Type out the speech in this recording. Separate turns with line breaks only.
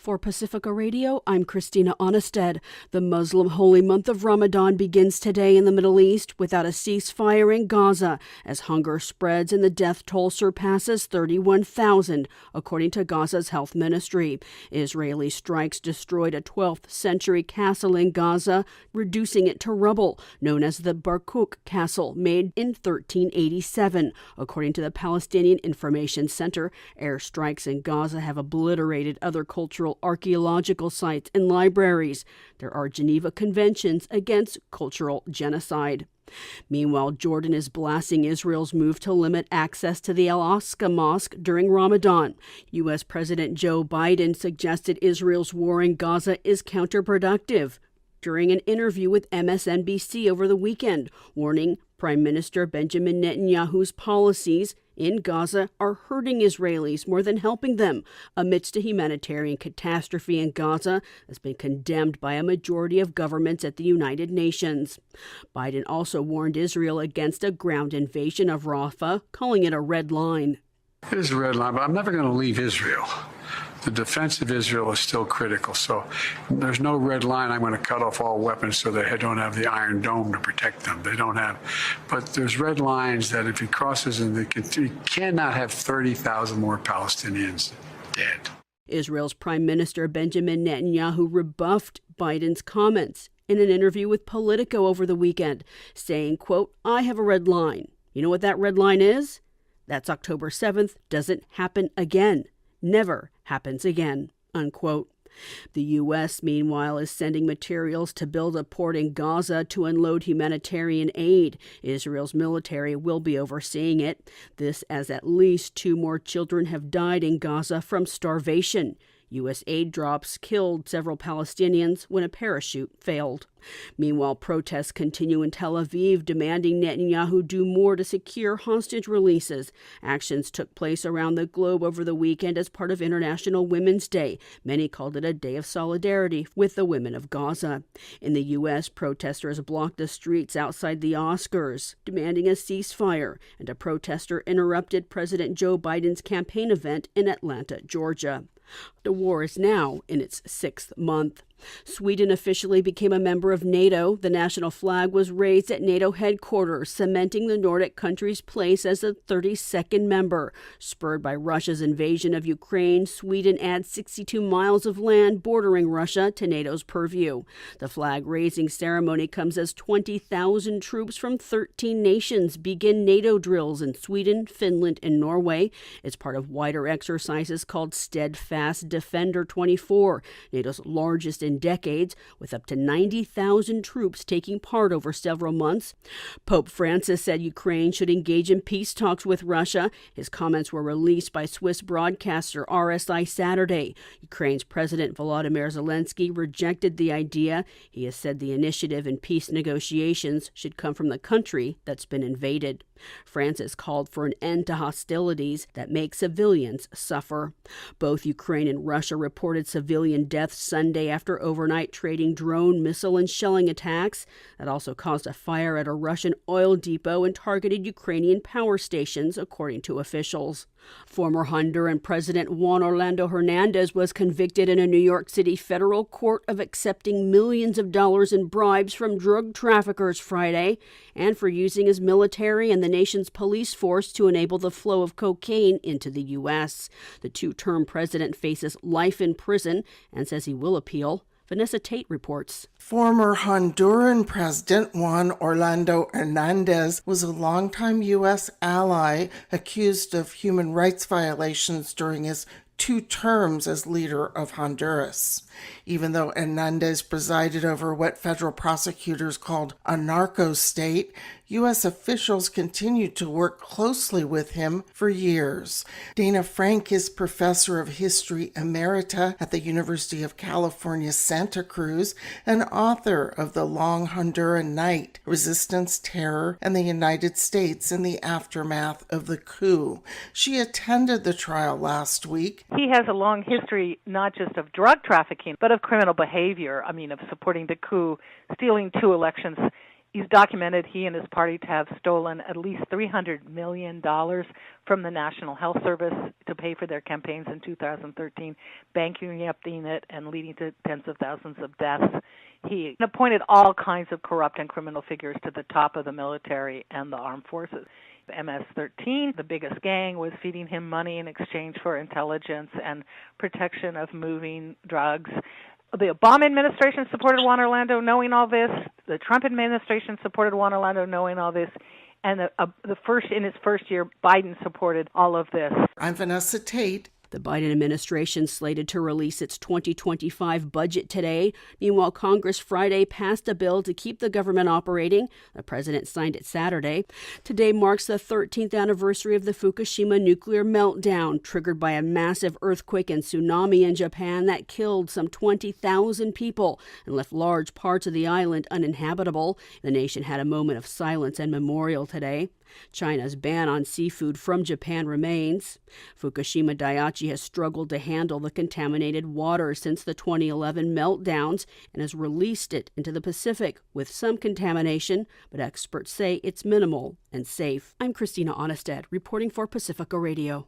For Pacifica Radio, I'm Christina Onnested. The Muslim holy month of Ramadan begins today in the Middle East without a ceasefire in Gaza as hunger spreads and the death toll surpasses 31,000, according to Gaza's health ministry. Israeli strikes destroyed a 12th century castle in Gaza, reducing it to rubble, known as the Barkuk Castle, made in 1387. According to the Palestinian Information Center, airstrikes in Gaza have obliterated other cultural archaeological sites and libraries. There are Geneva Conventions against cultural genocide. Meanwhile, Jordan is blasting Israel's move to limit access to the Al-Aqsa Mosque during Ramadan. U.S. President Joe Biden suggested Israel's war in Gaza is counterproductive during an interview with MSNBC over the weekend, warning Prime Minister Benjamin Netanyahu's policies in Gaza are hurting Israelis more than helping them amidst a humanitarian catastrophe in Gaza that's been condemned by a majority of governments at the United Nations. Biden also warned Israel against a ground invasion of Rafah, calling it a red line.
It is a red line, but I'm never going to leave Israel. The defense of Israel is still critical, so there's no red line. I'm going to cut off all weapons so they don't have the Iron Dome to protect them. They don't have. But there's red lines that if he crosses, and he cannot have 30,000 more Palestinians dead.
Israel's Prime Minister Benjamin Netanyahu rebuffed Biden's comments in an interview with Politico over the weekend, saying, quote, "I have a red line. You know what that red line is? That's October 7th doesn't happen again. Never happens again," unquote. The U.S., meanwhile, is sending materials to build a port in Gaza to unload humanitarian aid. Israel's military will be overseeing it. This as at least 2 more children have died in Gaza from starvation. U.S. aid drops killed several Palestinians when a parachute failed. Meanwhile, protests continue in Tel Aviv, demanding Netanyahu do more to secure hostage releases. Actions took place around the globe over the weekend as part of International Women's Day. Many called it a day of solidarity with the women of Gaza. In the U.S., protesters blocked the streets outside the Oscars, demanding a ceasefire, and a protester interrupted President Joe Biden's campaign event in Atlanta, Georgia. The war is now in its 6th month. Sweden officially became a member of NATO. The national flag was raised at NATO headquarters, cementing the Nordic country's place as the 32nd member. Spurred by Russia's invasion of Ukraine, Sweden adds 62 miles of land bordering Russia to NATO's purview. The flag-raising ceremony comes as 20,000 troops from 13 nations begin NATO drills in Sweden, Finland, and Norway. It's part of wider exercises called Steadfast Defender 24, NATO's largest in decades, with up to 90,000 troops taking part over several months. Pope Francis said Ukraine should engage in peace talks with Russia. His comments were released by Swiss broadcaster RSI Saturday. Ukraine's President Volodymyr Zelensky rejected the idea. He has said the initiative in peace negotiations should come from the country that's been invaded. Francis called for an end to hostilities that make civilians suffer. Both Ukraine and Russia reported civilian deaths Sunday after overnight trading drone, missile, and shelling attacks. That also caused a fire at a Russian oil depot and targeted Ukrainian power stations, according to officials. Former Honduran President Juan Orlando Hernandez was convicted in a New York City federal court of accepting millions of dollars in bribes from drug traffickers Friday and for using his military and the nation's police force to enable the flow of cocaine into the U.S. The 2-term president faces life in prison and says he will appeal. Vanessa Tate reports.
Former Honduran President Juan Orlando Hernandez was a longtime U.S. ally accused of human rights violations during his 2 terms as leader of Honduras. Even though Hernandez presided over what federal prosecutors called a narco state, U.S. officials continued to work closely with him for years. Dana Frank is professor of history emerita at the University of California, Santa Cruz, and author of The Long Honduran Night, Resistance, Terror, and the United States in the Aftermath of the Coup. She attended the trial last week.
He has a long history not just of drug trafficking, but of criminal behavior, of supporting the coup, stealing 2 elections, He's documented he and his party to have stolen at least $300 million from the National Health Service to pay for their campaigns in 2013, bankrupting it and leading to tens of thousands of deaths. He appointed all kinds of corrupt and criminal figures to the top of the military and the armed forces. MS-13, the biggest gang, was feeding him money in exchange for intelligence and protection of moving drugs. The Obama administration supported Juan Orlando knowing all this. The Trump administration supported Juan Orlando knowing all this. And in his first year, Biden supported all of this.
I'm Vanessa Tate.
The Biden administration slated to release its 2025 budget today. Meanwhile, Congress Friday passed a bill to keep the government operating. The president signed it Saturday. Today marks the 13th anniversary of the Fukushima nuclear meltdown, triggered by a massive earthquake and tsunami in Japan that killed some 20,000 people and left large parts of the island uninhabitable. The nation had a moment of silence and memorial today. China's ban on seafood from Japan remains. Fukushima Daiichi has struggled to handle the contaminated water since the 2011 meltdowns and has released it into the Pacific with some contamination, but experts say it's minimal and safe. I'm Christina Onnested, reporting for Pacifica Radio.